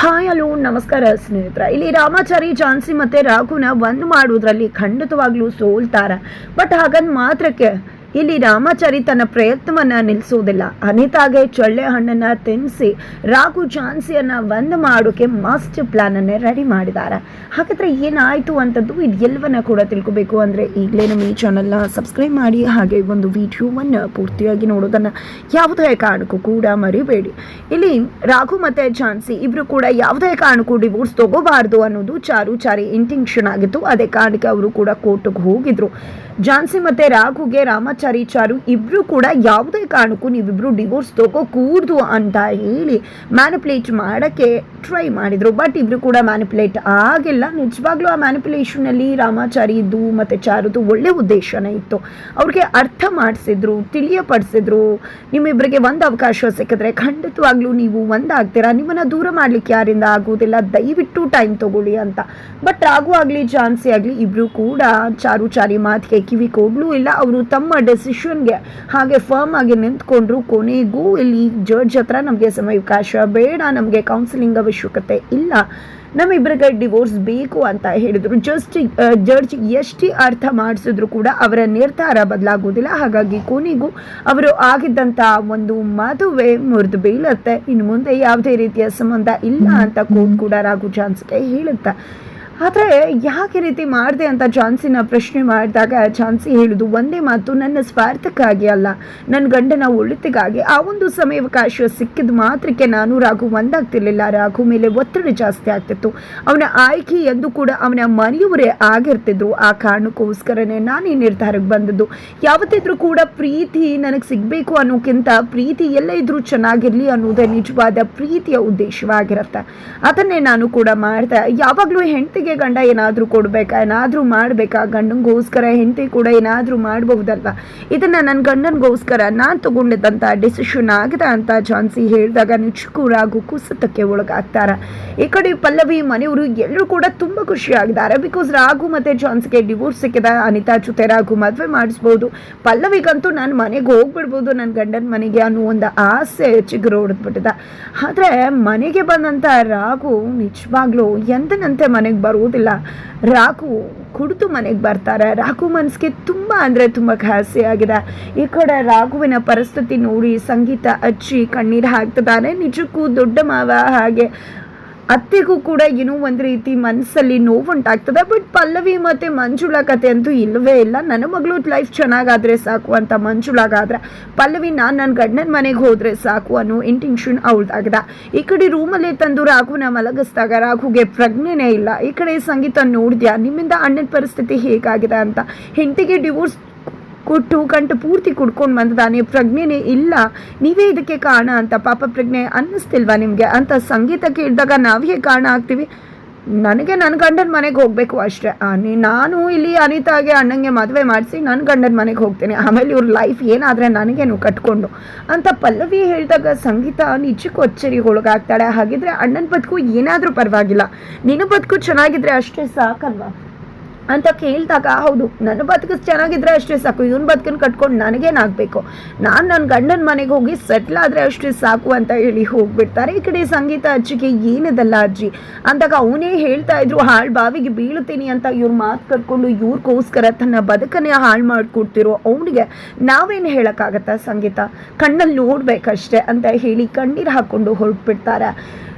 Hi hello ನಮಸ್ಕಾರ ಸ್ನೇಹಿತರ. ಇಲ್ಲಿ ರಾಮಾಚಾರಿ ಝಾನ್ಸಿ ಮತ್ತೆ ರಾಘುನ ಒಂದು ಮಾಡುವುದರಲ್ಲಿ ಖಂಡಿತವಾಗ್ಲೂ ಸೋಲ್ತಾರ. ಬಟ್ ಹಾಗಂದ್ ಮಾತ್ರಕ್ಕೆ ಇಲ್ಲಿ ರಾಮಾಚಾರಿ ತನ್ನ ಪ್ರಯತ್ನವನ್ನ ನಿಲ್ಲಿಸೋದಿಲ್ಲ. ಅನಿತಾಗೆ ಚೊಳ್ಳೆ ಹಣ್ಣನ್ನ ತಿನ್ನಿಸಿ ರಾಘು ಝಾನ್ಸಿಯನ್ನ ಒಂದು ಮಾಡೋಕೆ ಮಾಸ್ಟರ್ ಪ್ಲಾನ್ ಅನ್ನೇ ರೆಡಿ ಮಾಡಿದ್ದಾರೆ. ಹಾಗಾದ್ರೆ ಏನಾಯ್ತು ಅಂತದ್ದು ಇದೆಲ್ಲವನ್ನ ಕೂಡ ತಿಳ್ಕೊಬೇಕು ಅಂದ್ರೆ ಈಗಲೇ ನಮ್ಮ ಈ ಚಾನಲ್ನ ಸಬ್ಸ್ಕ್ರೈಬ್ ಮಾಡಿ, ಹಾಗೆ ಒಂದು ವಿಡಿಯೋವನ್ನು ಪೂರ್ತಿಯಾಗಿ ನೋಡೋದನ್ನ ಯಾವುದೇ ಕಾರಣಕ್ಕೂ ಕೂಡ ಮರಿಬೇಡಿ. ಇಲ್ಲಿ ರಾಘು ಮತ್ತೆ ಝಾನ್ಸಿ ಇಬ್ರು ಕೂಡ ಯಾವುದೇ ಕಾರಣಕ್ಕೂ ಡಿವೋರ್ಸ್ ತಗೋಬಾರ್ದು ಅನ್ನೋದು ಚಾರಿ ಇಂಟೆನ್ಷನ್ ಆಗಿತ್ತು. ಅದೇ ಕಾರಣಕ್ಕೆ ಅವರು ಕೂಡ ಕೋರ್ಟ್ಗೆ ಹೋಗಿದ್ರು. ಝಾನ್ಸಿ ಮತ್ತೆ ರಾಘುಗೆ ರಾಮಾಚಾರಿ ಚಾರು ಇಬ್ರು ಕೂಡ ಯಾವುದೇ ಕಾರಣಕ್ಕೂ ನೀವಿಬ್ರು ಡಿವೋರ್ಸ್ ತಗೋಕೂಡ್ದು ಅಂತ ಹೇಳಿ ಮ್ಯಾನಿಪುಲೇಟ್ ಮಾಡಕ್ಕೆ ಟ್ರೈ ಮಾಡಿದ್ರು. ಬಟ್ ಇಬ್ರು ಕೂಡ ಮ್ಯಾನಿಪುಲೇಟ್ ಆಗಿಲ್ಲ. ನಿಜವಾಗ್ಲೂ ಆ ಮ್ಯಾನಿಪುಲೇಷನ್ ಅಲ್ಲಿ ರಾಮಾಚಾರಿದು ಮತ್ತೆ ಚಾರುದು ಒಳ್ಳೆ ಉದ್ದೇಶನೇ ಇತ್ತು. ಅವ್ರಿಗೆ ಅರ್ಥ ಮಾಡಿಸಿದ್ರು, ತಿಳಿಯಪಡಿಸಿದ್ರು. ನಿಮ್ಮಿಬ್ಬರಿಗೆ ಒಂದು ಅವಕಾಶ ಸಿಕ್ಕಿದ್ರೆ ಖಂಡಿತವಾಗ್ಲೂ ನೀವು ಒಂದಾಗ್ತೀರಾ, ನಿಮ್ಮನ್ನ ದೂರ ಮಾಡ್ಲಿಕ್ಕೆ ಯಾರಿಂದ ಆಗೋದಿಲ್ಲ, ದಯವಿಟ್ಟು ಟೈಮ್ ತಗೊಳ್ಳಿ ಅಂತ. ಬಟ್ ರಾಘು ಆಗ್ಲಿ ಝಾನ್ಸಿ ಆಗ್ಲಿ ಇಬ್ರು ಕೂಡ ಚಾರಿ ಮಾತಿಗೆ ಕಿವಿ ಕೊಡ್ಲೂ ಇಲ್ಲ. ಅವರು ತಮ್ಮ ಡೆಸಿಷನ್ಗೆ ಹಾಗೆ ಫರ್ಮ್ ಆಗಿ ನಿಂತ್ಕೊಂಡ್ರು. ಕೊನೆಗೂ ಇಲ್ಲಿ ಜಡ್ಜ್ ಹತ್ರ ನಮಗೆ ಸಮಯಾವಕಾಶ ಬೇಡ, ನಮಗೆ ಕೌನ್ಸಿಲಿಂಗ್ ಅವಶ್ಯಕತೆ ಇಲ್ಲ, ನಮ್ಮಿಬ್ಬರಿಗೆ ಡಿವೋರ್ಸ್ ಬೇಕು ಅಂತ ಹೇಳಿದ್ರು. ಜಡ್ಜ್ ಎಷ್ಟೇ ಅರ್ಥ ಮಾಡಿಸಿದ್ರು ಕೂಡ ಅವರ ನಿರ್ಧಾರ ಬದಲಾಗೋದಿಲ್ಲ. ಹಾಗಾಗಿ ಕೊನೆಗೂ ಅವರು ಆಗಿದ್ದಂಥ ಒಂದು ಮದುವೆ ಮುರಿದು ಬೀಳುತ್ತೆ. ಇನ್ನು ಮುಂದೆ ಯಾವುದೇ ರೀತಿಯ ಸಂಬಂಧ ಇಲ್ಲ ಅಂತ ಕೋರ್ಟ್ ಕೂಡ ರಾಘು ಝಾನ್ಸಿಗೆ ಹೇಳುತ್ತೆ. ಆದರೆ ಯಾಕೆ ರೀತಿ ಮಾಡಿದೆ ಅಂತ ಝಾನ್ಸಿನ ಪ್ರಶ್ನೆ ಮಾಡಿದಾಗ ಝಾನ್ಸಿ ಹೇಳುದು ಒಂದೇ ಮಾತು, ನನ್ನ ಸ್ವಾರ್ಥಕ್ಕಾಗಿ ಅಲ್ಲ, ನನ್ನ ಗಂಡನ ಒಳಿತಿಗಾಗಿ. ಆ ಒಂದು ಸಮಯಾವಕಾಶ ಸಿಕ್ಕಿದ ಮಾತ್ರಕ್ಕೆ ನಾನು ರಾಘು ಒಂದಾಗ್ತಿರ್ಲಿಲ್ಲ. ರಾಘು ಮೇಲೆ ಒತ್ತಡ ಜಾಸ್ತಿ ಆಗ್ತಿತ್ತು. ಅವನ ಆಯ್ಕೆ ಎಂದು ಕೂಡ ಅವನ ಮನೆಯವರೇ ಆಗಿರ್ತಿದ್ರು. ಆ ಕಾರಣಕ್ಕೋಸ್ಕರನೇ ನಾನು ಈ ನಿರ್ಧಾರಕ್ಕೆ ಬಂದದ್ದು. ಯಾವತ್ತಿದ್ರೂ ಕೂಡ ಪ್ರೀತಿ ನನಗೆ ಸಿಗಬೇಕು ಅನ್ನೋಕ್ಕಿಂತ ಪ್ರೀತಿ ಎಲ್ಲ ಇದ್ರೂ ಚೆನ್ನಾಗಿರಲಿ ಅನ್ನೋದೇ ನಿಜವಾದ ಪ್ರೀತಿಯ ಉದ್ದೇಶವಾಗಿರುತ್ತೆ. ಅದನ್ನೇ ನಾನು ಕೂಡ ಮಾಡಿದೆ. ಯಾವಾಗಲೂ ಹೆಂಡತಿಗೆ ಗಂಡ ಏನಾದರೂ ಕೊಡ್ಬೇಕಾ, ಏನಾದರೂ ಮಾಡಬೇಕಾ, ಗಂಡಂಗೋಸ್ಕರ ಹೆಂಡತಿ ಕೂಡ ಏನಾದರೂ ಮಾಡಬಹುದಲ್ವ. ಇದನ್ನ ನನ್ನ ಗಂಡನಿಗೋಸ್ಕರ ನಾನು ತಗೊಂಡಿದ್ದಂಥ ಡಿಸಿಷನ್ ಆಗಿದೆ ಅಂತ ಝಾನ್ಸಿ ಹೇಳಿದಾಗ ನಿಜಕ್ಕೂ ರಾಘು ಕುಸಿತಕ್ಕೆ ಒಳಗಾಗ್ತಾರ. ಈ ಕಡೆ ಪಲ್ಲವಿ ಮನೆಯವರು ಎಲ್ಲರೂ ಕೂಡ ತುಂಬ ಖುಷಿಯಾಗಿದ್ದಾರೆ. ಬಿಕಾಸ್ ರಾಘು ಮತ್ತೆ ಝಾನ್ಸಿಗೆ ಡಿವೋರ್ಸ್ ಸಿಕ್ಕಿದೆ. ಅನಿತಾ ಜೊತೆ ರಾಘು ಮದುವೆ ಮಾಡಿಸ್ಬೋದು, ಪಲ್ಲವಿಗಂತೂ ನಾನು ಮನೆಗೆ ಹೋಗ್ಬಿಡ್ಬೋದು, ನನ್ನ ಗಂಡನ ಮನೆಗೆ ಅನ್ನೋ ಒಂದು ಆಸೆ ಚಿಗುರು ಹೊಡೆದ್ಬಿಟ್ಟಿದೆ. ಆದರೆ ಮನೆಗೆ ಬಂದಂಥ ರಾಘು ನಿಜವಾಗ್ಲೂ ಎಂದನಂತೆ ಮನೆಗೆ ಬರುವುದಿಲ್ಲ. ರಾಘು ಕುಡಿದು ಮನೆಗೆ ಬರ್ತಾರೆ. ರಾಘು ಮನಸ್ಸಿಗೆ ತುಂಬ ಅಂದರೆ ತುಂಬ ಖಾಸಿ ಆಗಿದೆ. ಈ ಕಡೆ ರಾಘುವಿನ ಪರಿಸ್ಥಿತಿ ನೋಡಿ ಸಂಗೀತ ಅಜ್ಜಿ ಕಣ್ಣೀರು ಹಾಕ್ತಿದ್ದಾರೆ. ನಿಜಕ್ಕೂ ದೊಡ್ಡ ಮಾವ ಹಾಗೆ ಅತ್ತೆಗೂ ಕೂಡ ಏನೋ ಒಂದು ರೀತಿ ಮನಸ್ಸಲ್ಲಿ ನೋವುಂಟಾಗ್ತದೆ. ಬಟ್ ಪಲ್ಲವಿ ಮತ್ತು ಮಂಜುಳಾ ಕತೆ ಅಂತೂ ಇಲ್ಲವೇ ಇಲ್ಲ. ನನ್ನ ಮಗಳು ಲೈಫ್ ಚೆನ್ನಾಗಾದರೆ ಸಾಕು ಅಂತ ಮಂಜುಳಾಗಾದ್ರೆ, ಪಲ್ಲವಿ ನಾನು ನನ್ನ ಗಂಡನ ಮನೆಗೆ ಹೋದರೆ ಸಾಕು ಅನ್ನೋ ಇಂಟೆನ್ಷನ್ ಅವಳ್ದಾಗಿದೆ. ಈ ಕಡೆ ರೂಮಲ್ಲೇ ತಂದು ರಾಘುನ ಮಲಗಿಸಿದಾಗ ರಾಘುಗೆ ಪ್ರಜ್ಞೆನೇ ಇಲ್ಲ. ಈ ಕಡೆ ಸಂಗೀತ ನೋಡಿದ್ಯಾ ನಿಮ್ಮಿಂದ ಅಣ್ಣನ ಪರಿಸ್ಥಿತಿ ಹೇಗಾಗಿದೆ ಅಂತ. ಹೆಂಡತಿಗೆ ಡಿವೋರ್ಸ್ ಕೊಟ್ಟು ಗಂಟು ಪೂರ್ತಿ ಕುಡ್ಕೊಂಡು ಬಂದಿದ್ದಾನೆ, ಪ್ರಜ್ಞೆನೇ ಇಲ್ಲ, ನೀವೇ ಇದಕ್ಕೆ ಕಾರಣ ಅಂತ. ಪಾಪ ಪ್ರಜ್ಞೆ ಅನ್ನಿಸ್ತಿಲ್ವಾ ನಿಮಗೆ ಅಂತ ಸಂಗೀತ ಕೇಳಿದಾಗ ನಾವೇ ಕಾರಣ ಆಗ್ತೀವಿ. ನನಗೆ ನನ್ನ ಗಂಡನ ಮನೆಗೆ ಹೋಗಬೇಕು ಅಷ್ಟೇ. ನಾನು ಇಲ್ಲಿ ಅನಿತಾಗೆ ಅಣ್ಣಂಗೆ ಮದುವೆ ಮಾಡಿಸಿ ನನ್ನ ಗಂಡನ ಮನೆಗೆ ಹೋಗ್ತೇನೆ, ಆಮೇಲೆ ಇವ್ರ ಲೈಫ್ ಏನಾದರೆ ನನಗೇನು ಕಟ್ಕೊಂಡು ಅಂತ ಪಲ್ಲವಿ ಹೇಳಿದಾಗ ಸಂಗೀತ ನಿಜಕ್ಕೂ ಅಚ್ಚರಿಗೆ ಒಳಗಾಗ್ತಾಳೆ. ಹಾಗಿದ್ರೆ ಅಣ್ಣನ ಬದುಕು ಏನಾದರೂ ಪರವಾಗಿಲ್ಲ, ನಿನ್ನ ಬದುಕು ಚೆನ್ನಾಗಿದ್ರೆ ಅಷ್ಟೇ ಸಾಕಲ್ವಾ ಅಂತ ಕೇಳಿದಾಗ ಹೌದು, ನನ್ನ ಬದುಕು ಚೆನ್ನಾಗಿದ್ರೆ ಅಷ್ಟೇ ಸಾಕು, ಇವನ್ ಬದುಕನ್ನು ಕಟ್ಕೊಂಡು ನನಗೇನಾಗಬೇಕು, ನಾನು ನನ್ನ ಗಂಡನ ಮನೆಗೆ ಹೋಗಿ ಸೆಟ್ಲ್ ಆದರೆ ಅಷ್ಟೇ ಸಾಕು ಅಂತ ಹೇಳಿ ಹೋಗ್ಬಿಡ್ತಾರೆ. ಈ ಕಡೆ ಸಂಗೀತ ಅಜ್ಜಿಗೆ ಏನಿದಲ್ಲ ಅಜ್ಜಿ ಅಂದಾಗ ಅವನೇ ಹೇಳ್ತಾ ಇದ್ರು ಹಾಳು ಬಾವಿಗೆ ಬೀಳುತ್ತೀನಿ ಅಂತ. ಇವ್ರ ಮಾತು ಕಟ್ಕೊಂಡು ಇವ್ರಿಗೋಸ್ಕರ ತನ್ನ ಬದುಕನ್ನೇ ಹಾಳು ಮಾಡಿಕೊಡ್ತಿರೋ ಅವನಿಗೆ ನಾವೇನು ಹೇಳೋಕ್ಕಾಗತ್ತಾ. ಸಂಗೀತ ಕಣ್ಣಲ್ಲಿ ನೋಡ್ಬೇಕಷ್ಟೆ ಅಂತ ಹೇಳಿ ಕಣ್ಣೀರು ಹಾಕ್ಕೊಂಡು ಹೊರಟ್ಬಿಡ್ತಾರೆ.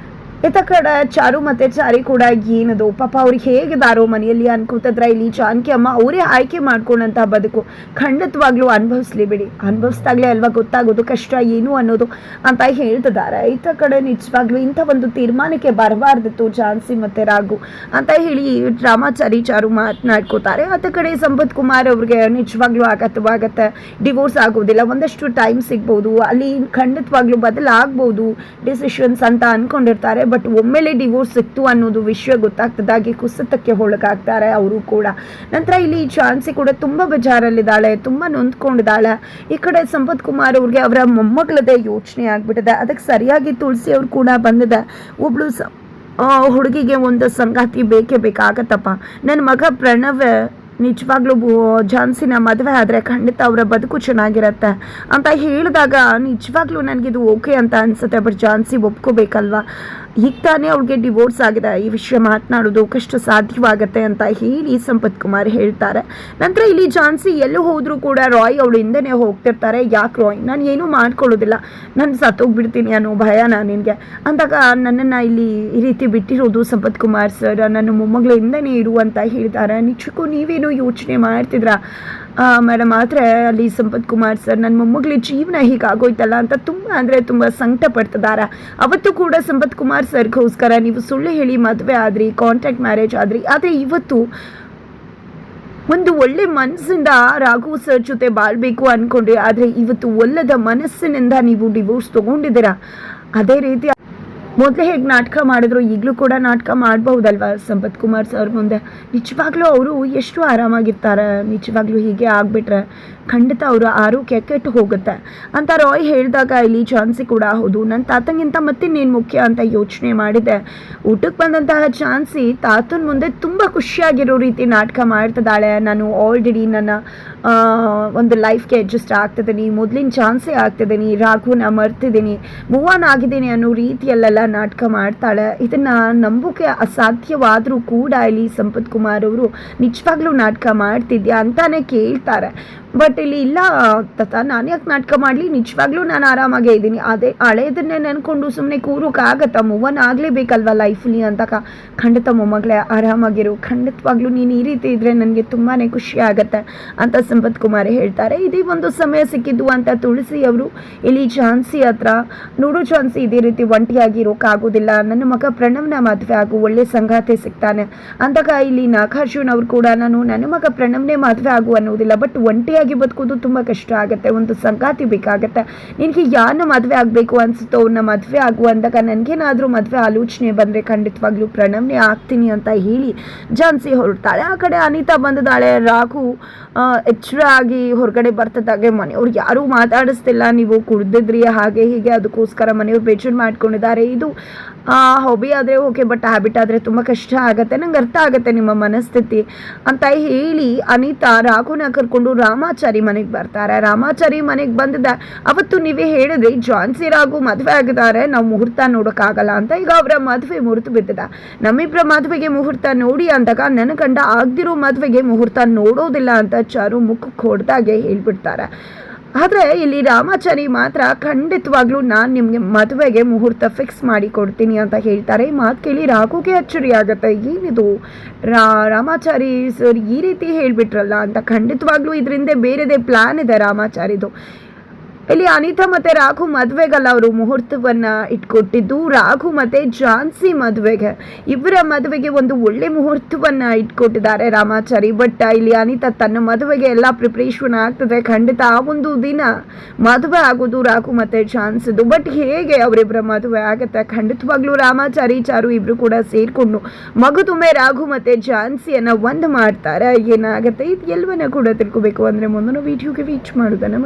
ಇತ್ತ ಕಡೆ ಚಾರು ಮತ್ತೆ ಚಾರಿ ಕೂಡ ಏನದು ಪಾಪ ಅವ್ರಿಗೆ ಹೇಗಿದಾರೋ ಮನೆಯಲ್ಲಿ ಅನ್ಕೋತಿದ್ರೆ ಇಲ್ಲಿ ಜಾನಕಿ ಅಮ್ಮ ಅವರೇ ಆಯ್ಕೆ ಮಾಡ್ಕೊಂಡಂತ ಬದುಕು ಖಂಡಿತವಾಗ್ಲೂ ಅನುಭವಿಸ್ಲಿ ಬಿಡಿ, ಅನುಭವಿಸ್ದಾಗ್ಲೇ ಅಲ್ವಾ ಗೊತ್ತಾಗೋದು ಕಷ್ಟ ಏನು ಅನ್ನೋದು ಅಂತ ಹೇಳ್ತಿದ್ದಾರೆ. ಇತ್ತ ಕಡೆ ನಿಜವಾಗ್ಲೂ ಇಂಥ ಒಂದು ತೀರ್ಮಾನಕ್ಕೆ ಬರಬಾರ್ದಿತ್ತು ಝಾನ್ಸಿ ಮತ್ತೆ ರಾಘು ಅಂತ ಹೇಳಿ ರಾಮಾಚಾರಿ ಚಾರು ಮಾತನಾಡ್ಕೋತಾರೆ. ಅತ್ತ ಕಡೆ ಸಂಪತ್ ಕುಮಾರ್ ಅವ್ರಿಗೆ ನಿಜವಾಗ್ಲೂ ಆಗತ್ತೆ, ಡಿವೋರ್ಸ್ ಆಗೋದಿಲ್ಲ, ಒಂದಷ್ಟು ಟೈಮ್ ಸಿಗ್ಬೋದು, ಅಲ್ಲಿ ಖಂಡಿತವಾಗ್ಲೂ ಬದಲಾಗ್ಬೋದು ಡಿಸಿಷನ್ಸ್ ಅಂತ ಅನ್ಕೊಂಡಿರ್ತಾರೆ. ಬಟ್ ಒಮ್ಮೆಲೆ ಡಿವೋರ್ಸ್ ಸಿಕ್ತು ಅನ್ನೋದು ವಿಷಯ ಗೊತ್ತಾಗ್ತದಾಗಿ ಕುಸಿತಕ್ಕೆ ಒಳಗಾಗ್ತಾರೆ ಅವರು ಕೂಡ. ನಂತರ ಇಲ್ಲಿ ಝಾನ್ಸಿ ಕೂಡ ತುಂಬ ಬೇಜಾರಲ್ಲಿದ್ದಾಳೆ, ತುಂಬ ನೊಂದ್ಕೊಂಡಿದ್ದಾಳೆ. ಈ ಕಡೆ ಸಂಪತ್ ಕುಮಾರ್ ಅವ್ರಿಗೆ ಅವರ ಮೊಮ್ಮಗಳದೇ ಯೋಚನೆ ಆಗ್ಬಿಟ್ಟಿದೆ. ಅದಕ್ಕೆ ಸರಿಯಾಗಿ ತುಳಸಿ ಅವ್ರು ಕೂಡ ಬಂದಿದೆ. ಒಬ್ಳು ಹುಡುಗಿಗೆ ಒಂದು ಸಂಗಾತಿ ಬೇಕೇ ಬೇಕಾಗತ್ತಪ್ಪ, ನನ್ನ ಮಗ ಪ್ರಣವ್ ನಿಜವಾಗ್ಲೂ ಝಾನ್ಸಿನ ಮದುವೆ ಆದರೆ ಖಂಡಿತ ಅವರ ಬದುಕು ಚೆನ್ನಾಗಿರತ್ತೆ ಅಂತ ಹೇಳಿದಾಗ ನಿಜವಾಗ್ಲೂ ನನಗಿದು ಓಕೆ ಅಂತ ಅನಿಸುತ್ತೆ. ಬಟ್ ಝಾನ್ಸಿ ಒಪ್ಕೋಬೇಕಲ್ವಾ, ಈಗ ತಾನೇ ಅವ್ಳಿಗೆ ಡಿವೋರ್ಸ್ ಆಗಿದೆ, ಈ ವಿಷಯ ಮಾತನಾಡೋದು ಕಷ್ಟ ಸಾಧ್ಯವಾಗತ್ತೆ ಅಂತ ಹೇಳಿ ಸಂಪತ್ ಕುಮಾರ್ ಹೇಳ್ತಾರೆ. ನಂತರ ಇಲ್ಲಿ ಝಾನ್ಸಿ ಎಲ್ಲೂ ಹೋದರೂ ಕೂಡ ರಾಯ್ ಅವಳು ಹಿಂದೆನೇ ಹೋಗ್ತಿರ್ತಾರೆ. ಯಾಕೆ ರಾಯ್, ನಾನು ಏನೂ ಮಾಡ್ಕೊಳ್ಳೋದಿಲ್ಲ, ನಾನು ಸತ್ತೋಗ್ಬಿಡ್ತೀನಿ ಅನ್ನೋ ಭಯನಾ ನಿನಗೆ ಅಂದಾಗ ನನ್ನನ್ನು ಇಲ್ಲಿ ಈ ರೀತಿ ಬಿಟ್ಟಿರೋದು ಸಂಪತ್ ಕುಮಾರ್ ಸರ್, ನನ್ನ ಮೊಮ್ಮಗಳ ಹಿಂದೆನೇ ಇರು ಅಂತ ಹೇಳಿದ್ದಾರೆ. ನಿಜಕ್ಕೂ ನೀವೇನು ಯೋಚನೆ ಮಾಡ್ತಿದ್ರಾ ಮೇಡಮ್? ಆದರೆ ಅಲ್ಲಿ ಸಂಪತ್ ಕುಮಾರ್ ಸರ್ ನನ್ನ ಮೊಮ್ಮಗಳ ಜೀವನ ಹೀಗಾಗೋಯ್ತಲ್ಲ ಅಂತ ತುಂಬ ಅಂದರೆ ತುಂಬ ಸಂಕಟ ಪಡ್ತಿದ್ದಾರೆ. ಅವತ್ತು ಕೂಡ ಸಂಪತ್ ಕುಮಾರ್ ಸರ್ಗೋಸ್ಕರ ನೀವು ಸುಳ್ಳು ಹೇಳಿ ಮದುವೆ ಆದ್ರಿ, ಕಾಂಟ್ರಾಕ್ಟ್ ಮ್ಯಾರೇಜ್ ಆದ್ರಿ, ಆದರೆ ಇವತ್ತು ಒಂದು ಒಳ್ಳೆ ಮನಸ್ಸಿಂದ ರಾಘು ಸರ್ ಜೊತೆ ಬಾಳ್ಬೇಕು ಅಂದ್ಕೊಂಡ್ರಿ, ಆದರೆ ಇವತ್ತು ಒಲ್ಲದ ಮನಸ್ಸಿನಿಂದ ನೀವು ಡಿವೋರ್ಸ್ ತೊಗೊಂಡಿದ್ದೀರಾ. ಅದೇ ರೀತಿ ಮೊದಲೇ ಹೇಗೆ ನಾಟಕ ಮಾಡಿದ್ರು ಈಗಲೂ ಕೂಡ ನಾಟಕ ಮಾಡಬಹುದಲ್ವ ಸಂಪತ್ ಕುಮಾರ್ ಸರ್ ಮುಂದೆ? ನಿಜವಾಗ್ಲೂ ಅವರು ಎಷ್ಟು ಆರಾಮಾಗಿರ್ತಾರೆ. ನಿಜವಾಗ್ಲೂ ಹೀಗೆ ಆಗಿಬಿಟ್ರೆ ಖಂಡಿತ ಅವರ ಆರೋಗ್ಯ ಕೆಟ್ಟು ಹೋಗುತ್ತೆ ಅಂತ ರಾಯ್ ಹೇಳಿದಾಗ ಇಲ್ಲಿ ಝಾನ್ಸಿ ಕೂಡ ಹೌದು, ನನ್ನ ತಾತಂಗಿಂತ ಮತ್ತಿನ್ನೇನು ಮುಖ್ಯ ಅಂತ ಯೋಚನೆ ಮಾಡಿದೆ. ಊಟಕ್ಕೆ ಬಂದಂತಹ ಝಾನ್ಸಿ ತಾತನ ಮುಂದೆ ತುಂಬ ಖುಷಿಯಾಗಿರೋ ರೀತಿ ನಾಟಕ ಮಾಡ್ತಿದ್ದಾಳೆ. ನಾನು ಆಲ್ರೆಡಿ ನನ್ನ ಒಂದು ಲೈಫ್ಗೆ ಅಡ್ಜಸ್ಟ್ ಆಗ್ತಿದ್ದೀನಿ, ಮೊದಲಿನ ಝಾನ್ಸಿ ಆಗ್ತಿದ್ದೀನಿ, ರಾಘುನ ಮರ್ತಿದ್ದೀನಿ, ಮೂವ್ ಆನ್ ಆಗಿದ್ದೀನಿ ಅನ್ನೋ ರೀತಿಯಲ್ಲೆಲ್ಲ ನಾಟಕ ಮಾಡ್ತಾಳೆ. ಇದನ್ನು ನಂಬೋಕೆ ಅಸಾಧ್ಯವಾದರೂ ಕೂಡ ಇಲ್ಲಿ ಸಂಪತ್ ಕುಮಾರ್ ಅವರು ನಿಜವಾಗ್ಲೂ ನಾಟಕ ಮಾಡ್ತಿದ್ಯಾ ಅಂತಾನೆ ಕೇಳ್ತಾರೆ. ಬಟ್ ಇಲ್ಲಿ ಇಲ್ಲ ತಾತ, ನಾನು ಯಾಕೆ ನಾಟಕ ಮಾಡಲಿ, ನಿಜವಾಗ್ಲೂ ನಾನು ಆರಾಮಾಗೇ ಇದ್ದೀನಿ, ಅದೇ ಹಳೇದನ್ನೇ ನೆನ್ಕೊಂಡು ಸುಮ್ಮನೆ ಕೂರೋಕ್ಕಾಗತ್ತಾ, ಮೂವನ್ ಆಗಲೇಬೇಕಲ್ವ ಲೈಫಲ್ಲಿ ಅಂತ. ಖಂಡಿತ ಮೊಮ್ಮಗಳೇ ಆರಾಮಾಗಿರು, ಖಂಡಿತವಾಗ್ಲೂ ನೀನು ಈ ರೀತಿ ಇದ್ದರೆ ನನಗೆ ತುಂಬಾ ಖುಷಿ ಆಗುತ್ತೆ ಅಂತ ಸಂಪತ್ ಕುಮಾರ್ ಹೇಳ್ತಾರೆ. ಇದೇ ಒಂದು ಸಮಯ ಸಿಕ್ಕಿದ್ದು ಅಂತ ತುಳಸಿ ಅವರು ಇಲ್ಲಿ ಝಾನ್ಸಿ ಹತ್ರ, ನೋಡು ಝಾನ್ಸಿ ಇದೇ ರೀತಿ ಒಂಟಿಯಾಗಿರೋಕ್ಕಾಗೋದಿಲ್ಲ, ನನ್ನ ಮಗ ಪ್ರಣವ್ನ ಮದುವೆ ಆಗು, ಒಳ್ಳೆ ಸಂಗಾತಿ ಸಿಗ್ತಾನೆ ಅಂದಾಗ ಇಲ್ಲಿ ನಾಗಾರ್ಜುನ್ ಅವರು ಕೂಡ ನಾನು ನನ್ನ ಮಗ ಪ್ರಣವ್ನೇ ಮದುವೆ ಆಗು ಅನ್ನೋದಿಲ್ಲ, ಬಟ್ ಒಂಟಿಯಾಗಿ ಬದುಕೋದು ತುಂಬ ಕಷ್ಟ ಆಗುತ್ತೆ, ಒಂದು ಸಂಗಾತಿ ಬೇಕಾಗತ್ತೆ, ನಿನಗೆ ಯಾರನ್ನ ಮದುವೆ ಆಗಬೇಕು ಅನ್ಸುತ್ತೋ ಅವ್ರನ್ನ ಮದುವೆ ಆಗು ಅಂದಾಗ ನನಗೇನಾದರೂ ಮದುವೆ ಆಲೋಚನೆ ಬಂದರೆ ಖಂಡಿತವಾಗ್ಲೂ ಪ್ರಣವ್ನೇ ಆಗ್ತೀನಿ ಅಂತ ಹೇಳಿ ಝಾನ್ಸಿ ಹೊರಡ್ತಾಳೆ. ಆ ಕಡೆ ಅನಿತಾ ಬಂದಿದ್ದಾಳೆ. ರಾಘು ಎಚ್ಚರ ಆಗಿ ಹೊರಗಡೆ ಬರ್ತಿದ್ದಾಗೆ ಮನೆಯವ್ರು ಯಾರೂ ಮಾತಾಡಿಸ್ತಿಲ್ಲ, ನೀವು ಕುಡ್ದಿದ್ರಿ ಹಾಗೆ ಹೀಗೆ, ಅದಕ್ಕೋಸ್ಕರ ಮನೆಯವ್ರು ಬೇಜಾರು ಮಾಡ್ಕೊಂಡಿದ್ದಾರೆ. ಇದು ಹಾಬಿ ಆದರೆ ಓಕೆ, ಬಟ್ ಹ್ಯಾಬಿಟ್ ಆದರೆ ತುಂಬ ಕಷ್ಟ ಆಗುತ್ತೆ, ನಂಗೆ ಅರ್ಥ ಆಗುತ್ತೆ ನಿಮ್ಮ ಮನಸ್ಥಿತಿ ಅಂತ ಹೇಳಿ ಅನಿತಾ ರಾಘುನ ಕರ್ಕೊಂಡು ರಾಮಾಚಾರಿ ಮನೆಗೆ ಬರ್ತಾರೆ. ರಾಮಾಚಾರಿ ಮನೆಗೆ ಬಂದಿದ್ದ ಅವತ್ತು ನೀವೇ ಹೇಳಿದ್ರಿ ಝಾನ್ಸಿ ರಾಘು ಮದುವೆ ಆಗಿದ್ದಾರೆ, ನಾವು ಮುಹೂರ್ತ ನೋಡೋಕ್ಕಾಗಲ್ಲ ಅಂತ. ಈಗ ಅವರ ಮದುವೆ ಮುಹೂರ್ತ ಬಿದ್ದಿದೆ, ನಮ್ಮಿಬ್ಬರ ಮದುವೆಗೆ ಮುಹೂರ್ತ ನೋಡಿ ಅಂದಾಗ ನನ್ನ ಗಂಡ ಆಗದಿರೋ ಮದುವೆಗೆ ಮುಹೂರ್ತ ನೋಡೋದಿಲ್ಲ ಅಂತ ಚಾರು ಮುಖಕ್ಕೆ ಹೊಡೆದಾಗೆ ಹೇಳ್ಬಿಡ್ತಾರೆ. ಆದರೆ ಇಲ್ಲಿ ರಾಮಾಚಾರಿ ಮಾತ್ರ ಖಂಡಿತವಾಗ್ಲೂ ನಾನು ನಿಮಗೆ ಮದುವೆಗೆ ಮುಹೂರ್ತ ಫಿಕ್ಸ್ ಮಾಡಿ ಕೊಡ್ತೀನಿ ಅಂತ ಹೇಳ್ತಾರೆ. ಈ ಮಾತು ಕೇಳಿ ರಾಘುಗೆ ಅಚ್ಚರಿ ಆಗುತ್ತೆ, ಏನಿದು ರಾಮಾಚಾರಿ ಸರ್ ಈ ರೀತಿ ಹೇಳಿಬಿಟ್ರಲ್ಲ ಅಂತ. ಖಂಡಿತವಾಗ್ಲೂ ಇದರಿಂದ ಬೇರೆದೇ ಪ್ಲ್ಯಾನ್ ಇದೆ ರಾಮಾಚಾರಿದು. ಇಲ್ಲಿ ಅನಿತಾ ಮತ್ತು ರಾಘು ಮದುವೆಗಲ್ಲ ಅವರು ಮುಹೂರ್ತವನ್ನು ಇಟ್ಕೊಟ್ಟಿದ್ದು, ರಾಘು ಮತ್ತು ಝಾನ್ಸಿ ಮದುವೆಗೆ, ಇವರ ಮದುವೆಗೆ ಒಂದು ಒಳ್ಳೆ ಮುಹೂರ್ತವನ್ನು ಇಟ್ಕೊಟ್ಟಿದ್ದಾರೆ ರಾಮಾಚಾರಿ. ಬಟ್ ಇಲ್ಲಿ ಅನಿತಾ ತನ್ನ ಮದುವೆಗೆ ಎಲ್ಲ ಪ್ರಿಪ್ರೇಷನ್ ಆಗ್ತದೆ, ಖಂಡಿತ ಆ ಒಂದು ದಿನ ಮದುವೆ ಆಗೋದು ರಾಘು ಮತ್ತು ಝಾನ್ಸಿದು. ಬಟ್ ಹೇಗೆ ಅವರಿಬ್ಬರ ಮದುವೆ ಆಗುತ್ತೆ? ಖಂಡಿತವಾಗ್ಲೂ ರಾಮಾಚಾರಿ ಚಾರು ಇಬ್ಬರು ಕೂಡ ಸೇರಿಕೊಂಡು ಮಗುದುಮೆ ರಾಘು ಮತ್ತು ಝಾನ್ಸಿಯನ್ನು ಒಂದು ಮಾಡ್ತಾರೆ. ಏನಾಗುತ್ತೆ ಇದು ಎಲ್ಲವನ್ನ ಕೂಡ ತಿಳ್ಕೋಬೇಕು ಅಂದರೆ ಮುಂದಿನ ವಿಡಿಯೋಗೆ ರೀಚ್ ಮಾಡೋದನ್ನು